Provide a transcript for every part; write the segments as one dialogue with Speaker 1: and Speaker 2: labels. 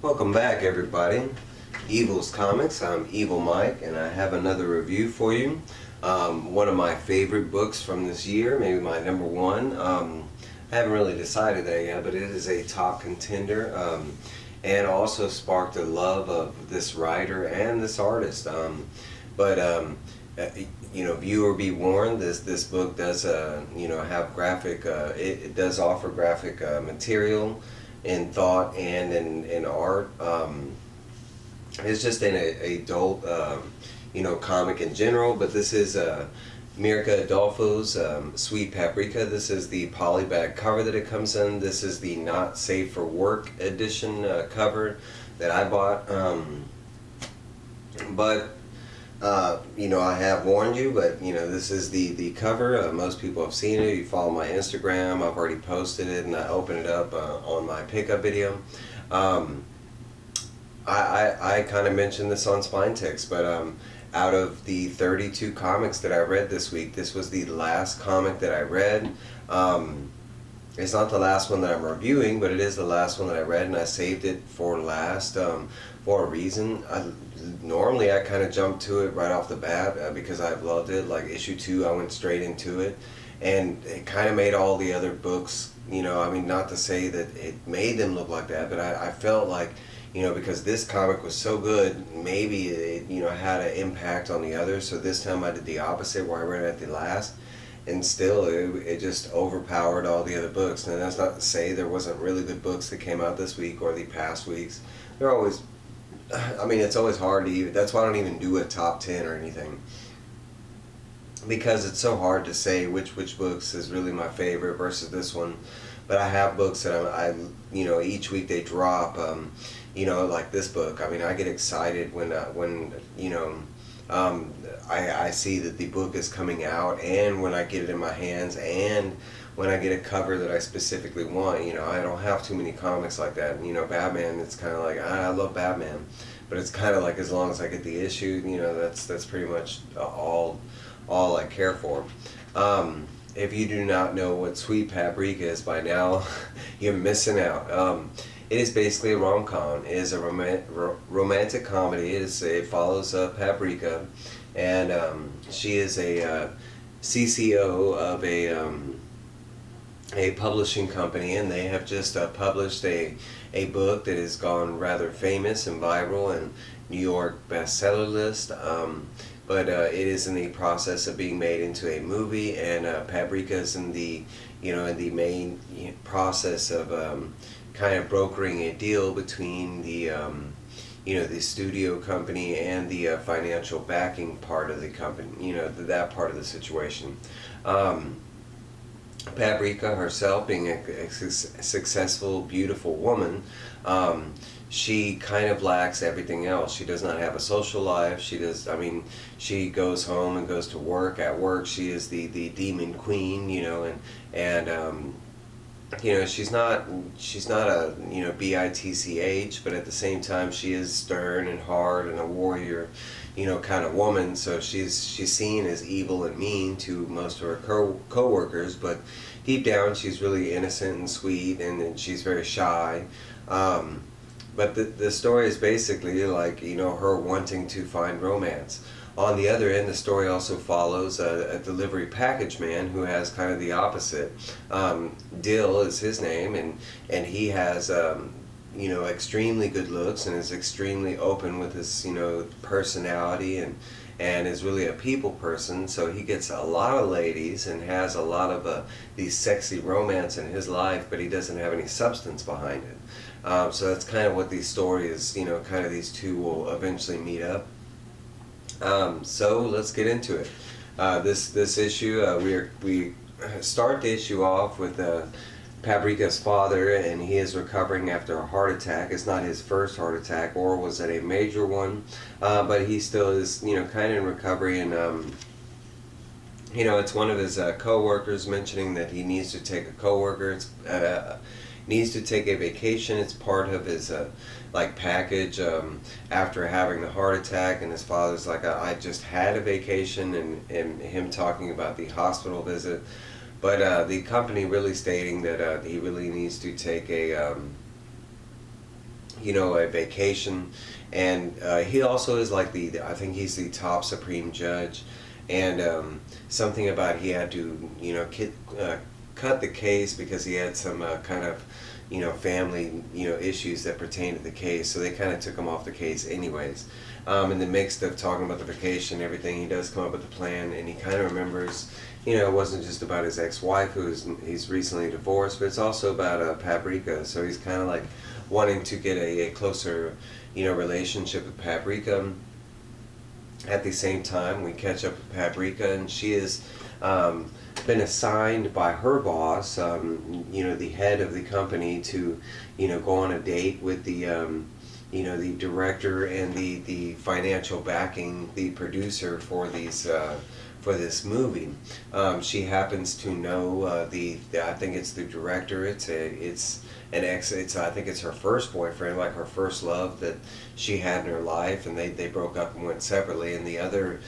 Speaker 1: Welcome back, everybody. Evil's Comics. I'm Evil Mike, and I have another review for you. One of my favorite books from this year, maybe my number one. I haven't really decided that yet, but it is a top contender, and also sparked a love of this writer and this artist. Viewer be warned. This book does, have graphic. It does offer graphic material in thought and in art. It's just an adult, comic in general. But this is Mirka Andolfo's Sweet Paprika. This is the polybag cover that it comes in. This is the Not Safe for Work edition cover that I bought. I have warned you, but this is the cover. Most people have seen it. You follow my Instagram. I've already posted it, and I opened it up on my pickup video. I kind of mentioned this on Spine Text, but out of the 32 comics that I read this week, this was the last comic that I read. It's not the last one that I'm reviewing, but it is the last one that I read, and I saved it for last for a reason. Normally I kind of jump to it right off the bat because I've loved it. Like issue 2, I went straight into it, and it kind of made all the other books, not to say that it made them look like that, but I felt like, because this comic was so good, maybe it, had an impact on the others. So this time I did the opposite, where I read it at the last, and still it just overpowered all the other books. Now that's not to say there wasn't really good books that came out this week or the past weeks. They're always, it's always hard to even, that's why I don't even do a top 10 or anything, because it's so hard to say which books is really my favorite versus this one. But I have books that I each week they drop, like this book. I get excited when I see that the book is coming out, and when I get it in my hands, and when I get a cover that I specifically want. I don't have too many comics like that. Batman, it's kind of like, I love Batman, but it's kind of like, as long as I get the issue, that's pretty much all I care for. If you do not know what Sweet Paprika is by now, you're missing out. It is basically a rom-com. It is a romantic comedy. It follows Paprika, and she is a CCO of a publishing company, and they have just published a book that has gone rather famous and viral and New York bestseller list. But it is in the process of being made into a movie, and Paprika is in the main process of kind of brokering a deal between the the studio company and the financial backing part of the company, that part of the situation. Paprika herself, being a successful, beautiful woman, she kind of lacks everything else. She does not have a social life. She she goes home and goes to work. At work, she is the demon queen, and she's not a bitch, but at the same time she is stern and hard and a warrior, kind of woman. So she's seen as evil and mean to most of her co-workers, but deep down she's really innocent and sweet, and she's very shy. But the story is basically like, her wanting to find romance. On the other end, the story also follows a delivery package man who has kind of the opposite. Dill is his name, and he has extremely good looks and is extremely open with his personality, and is really a people person. So he gets a lot of ladies and has a lot of these sexy romance in his life, but he doesn't have any substance behind it. So that's kind of what the story is. Kind of these two will eventually meet up. So let's get into it. This issue, we start the issue off with Paprika's father, and he is recovering after a heart attack. It's not his first heart attack, or was it a major one, but he still is kind of in recovery, and it's one of his co-workers mentioning that he needs to take needs to take a vacation. It's part of his package after having the heart attack, and his father's like, I just had a vacation, and him talking about the hospital visit. But the company really stating that he really needs to take a a vacation, and he also is like I think he's the top supreme judge, and something about he had to cut the case because he had some kind of family issues that pertain to the case, so they kind of took him off the case anyways. In the mix of talking about the vacation and everything, he does come up with a plan, and he kind of remembers, it wasn't just about his ex-wife he's recently divorced, but it's also about Paprika. So he's kind of like wanting to get a closer relationship with Paprika. At the same time, we catch up with Paprika, and she has been assigned by her boss, the head of the company, to go on a date with the director and the financial backing, the producer for this movie. She happens to know I think it's the director. I think it's her first boyfriend, like her first love that she had in her life, and they broke up and went separately. And the other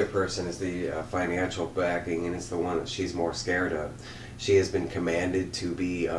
Speaker 1: person is the financial backing, and it's the one that she's more scared of. She has been commanded to be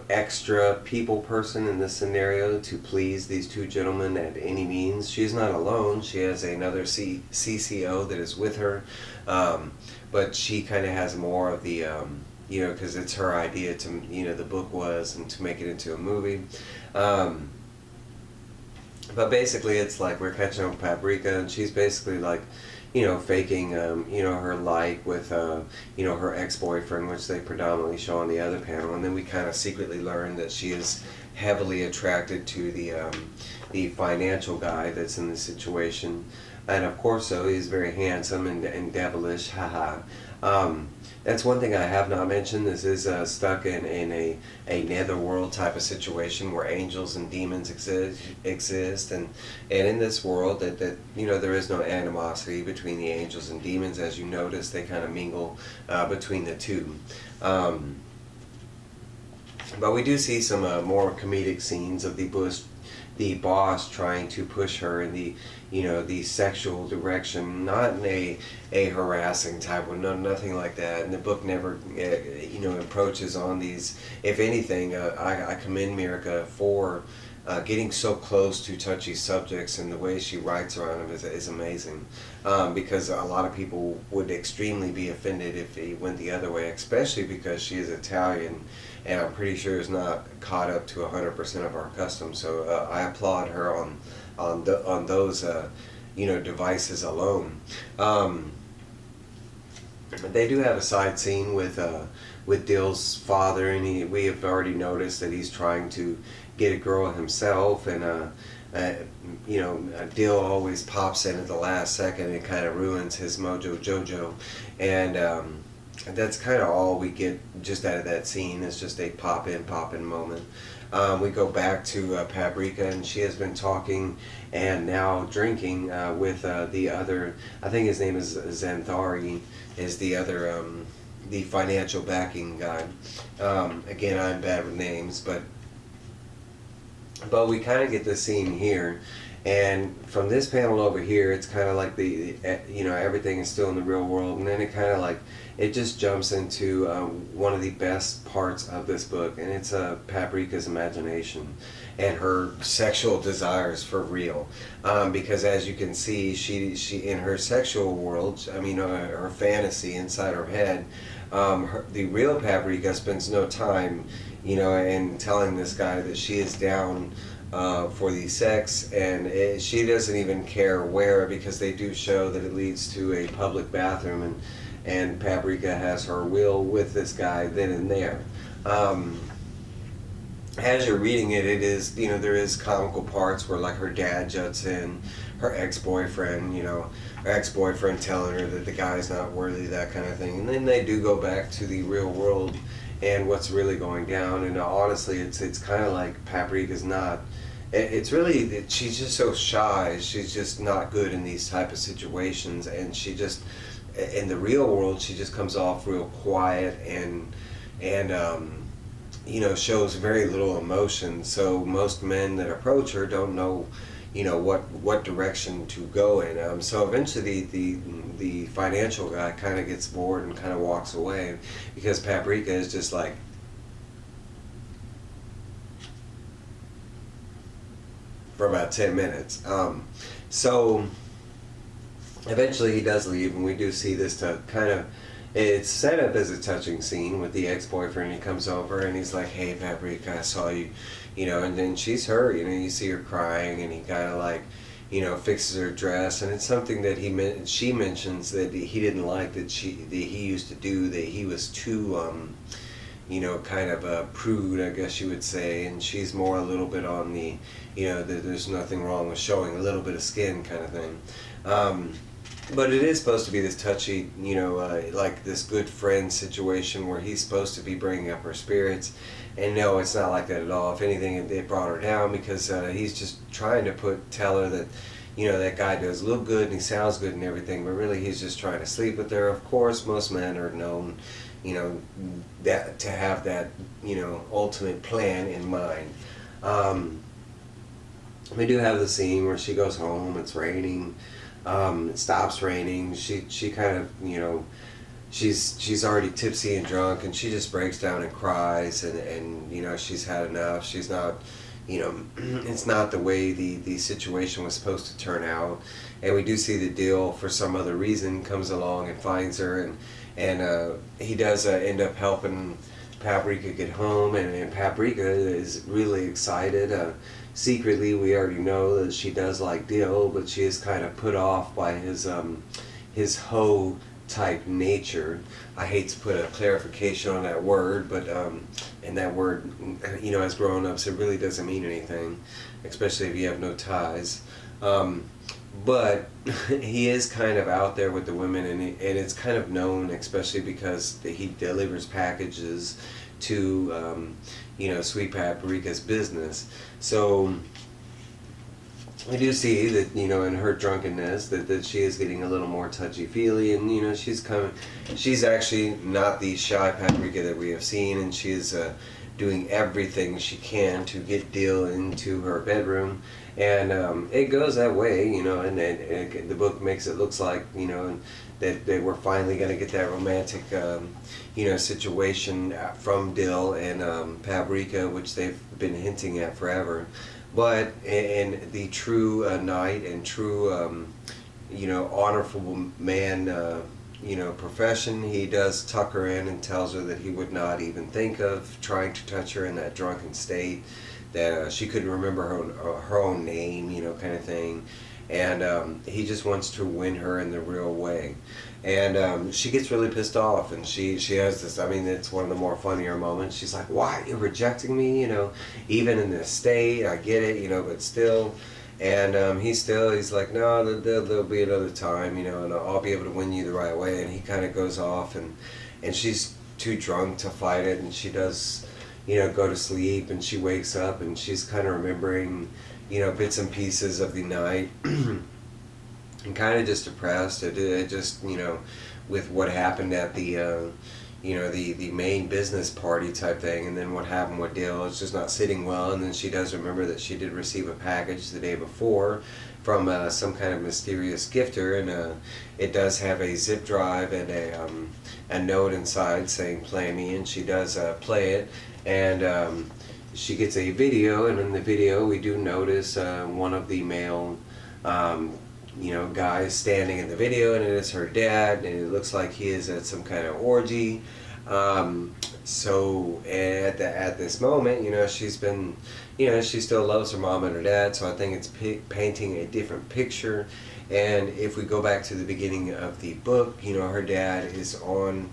Speaker 1: extra people person in this scenario, to please these two gentlemen at any means. She's not alone. She has another CCO that is with her, but she kind of has more of the because it's her idea to the book was, and to make it into a movie. But basically it's like we're catching up with Paprika, and she's basically like faking her like with her ex-boyfriend, which they predominantly show on the other panel. And then we kind of secretly learn that she is heavily attracted to the financial guy that's in the situation, and of course so he's very handsome and devilish, haha. That's one thing I have not mentioned. This is stuck in a netherworld type of situation where angels and demons exist, and in this world that there is no animosity between the angels and demons. As you notice, they kind of mingle between the two. But we do see some more comedic scenes of the boss trying to push her in the sexual direction, not in a harassing type one, nothing like that. And the book never approaches on these. If anything, I commend Mirka for getting so close to touchy subjects, and the way she writes around them is amazing. Because a lot of people would extremely be offended if they went the other way, especially because she is Italian, and I'm pretty sure is not caught up to 100% of our customs. So I applaud her on those devices alone. They do have a side scene with Dill's father, and we have already noticed that he's trying to get a girl himself, and Dill always pops in at the last second and kind of ruins his mojo jojo, and that's kind of all we get just out of that scene. It's just a pop in moment. We go back to Paprika, and she has been talking and now drinking with the other, I think his name is Xanthari, is the other, the financial backing guy. Again, I'm bad with names, but we kind of get this scene here, and from this panel over here, it's kind of like everything is still in the real world, and then it kind of like, it just jumps into one of the best parts of this book, and it's Paprika's imagination and her sexual desires for real. Because as you can see, she in her sexual world, I mean her fantasy inside her head, the real Paprika spends no time, in telling this guy that she is down for the sex, and she doesn't even care where, because they do show that it leads to a public bathroom, and Paprika has her will with this guy then and there. As you're reading it, it is, there is comical parts where like her dad juts in, her ex-boyfriend, her ex-boyfriend telling her that the guy's not worthy, that kind of thing. And then they do go back to the real world and what's really going down. And honestly, it's kind of like Paprika's not, it's really, she's just so shy. She's just not good in these type of situations, and she just, in the real world, she just comes off real quiet and shows very little emotion. So most men that approach her don't know, what direction to go in. So eventually the financial guy kind of gets bored and kind of walks away, because Paprika is just like, for about 10 minutes. So eventually he does leave, and we do see this kind of, it's set up as a touching scene with the ex-boyfriend. He comes over and he's like, "Hey, Paprika, I saw you," and then she's hurt, you see her crying, and he kind of like, fixes her dress, and it's something that she mentions that he didn't like, that he used to do, that he was too, kind of a prude, I guess you would say, and she's more a little bit on the, that there's nothing wrong with showing a little bit of skin kind of thing. But it is supposed to be this touchy, like this good friend situation where he's supposed to be bringing up her spirits. And no, it's not like that at all. If anything, it brought her down, because he's just trying to tell her that, that guy does look good and he sounds good and everything, but really he's just trying to sleep with her. Of course, most men are known, that to have that, ultimate plan in mind. We do have the scene where she goes home. It's raining. It stops raining. She kind of, she's already tipsy and drunk, and she just breaks down and cries, and she's had enough. She's not, it's not the way the situation was supposed to turn out. And we do see the deal, for some other reason, comes along and finds her, and he does end up helping Paprika get home, and Paprika is really excited. Secretly, we already know that she does like Dill, but she is kind of put off by his hoe type nature. I hate to put a clarification on that word, but and that word, as grown-ups, it really doesn't mean anything, especially if you have no ties. But he is kind of out there with the women, and it's kind of known, especially because he delivers packages to Sweet Paprika's business. So we do see that, in her drunkenness, that she is getting a little more touchy-feely, and, she's actually not the shy Paprika that we have seen, and she is doing everything she can to get Dill into her bedroom. And it goes that way, and the book makes it looks like, that they were finally going to get that romantic, situation from Dill and Paprika, which they've been hinting at forever. But in the true knight and true, honorable man, profession, he does tuck her in and tells her that he would not even think of trying to touch her in that drunken state, that she couldn't remember her own name, kind of thing. And he just wants to win her in the real way. And she gets really pissed off, and she has this, it's one of the more funnier moments. She's like, "Why, you're rejecting me, even in this state, I get it, but still." And he's like, "No, there'll be another time, and I'll be able to win you the right way." And he kind of goes off, and she's too drunk to fight it, and she does, go to sleep, and she wakes up, and she's kind of remembering, bits and pieces of the night, and kind of just depressed. It just, with what happened at the, the main business party type thing, and then what happened with Dill, it's just not sitting well. And then she does remember that she did receive a package the day before from some kind of mysterious gifter, and it does have a zip drive and a note inside saying "play me," and she does play it, and she gets a video, and in the video we do notice one of the male guys standing in the video, and it is her dad, and it looks like he is at some kind of orgy. So at this moment, she's been, she still loves her mom and her dad, so I think it's painting a different picture. And if we go back to the beginning of the book, her dad is on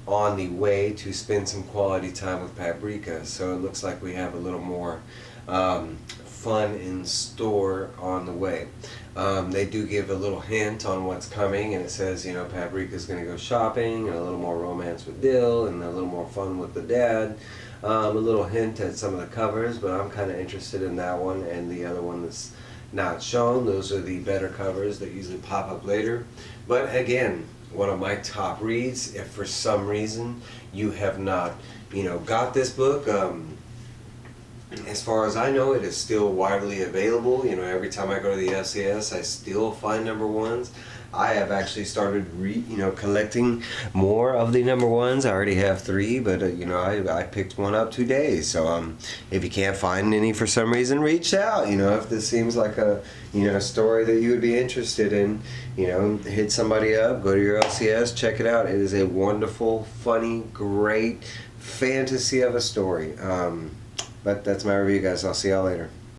Speaker 1: the way to spend some quality time with Paprika, so it looks like we have a little more fun in store on the way. They do give a little hint on what's coming, and it says, Paprika's going to go shopping, and a little more romance with Dill, and a little more fun with the dad. A little hint at some of the covers, but I'm kind of interested in that one and the other one that's not shown. Those are the better covers that usually pop up later. But again, one of my top reads. If for some reason you have not, got this book, As far as I know, it is still widely available. You know, every time I go to the LCS, I still find number ones. I have actually started, collecting more of the number ones. I already have 3, but I picked one up today. So if you can't find any for some reason, reach out. You know, if this seems like a story that you would be interested in, hit somebody up. Go to your LCS, check it out. It is a wonderful, funny, great fantasy of a story. But that's my review, guys. I'll see y'all later.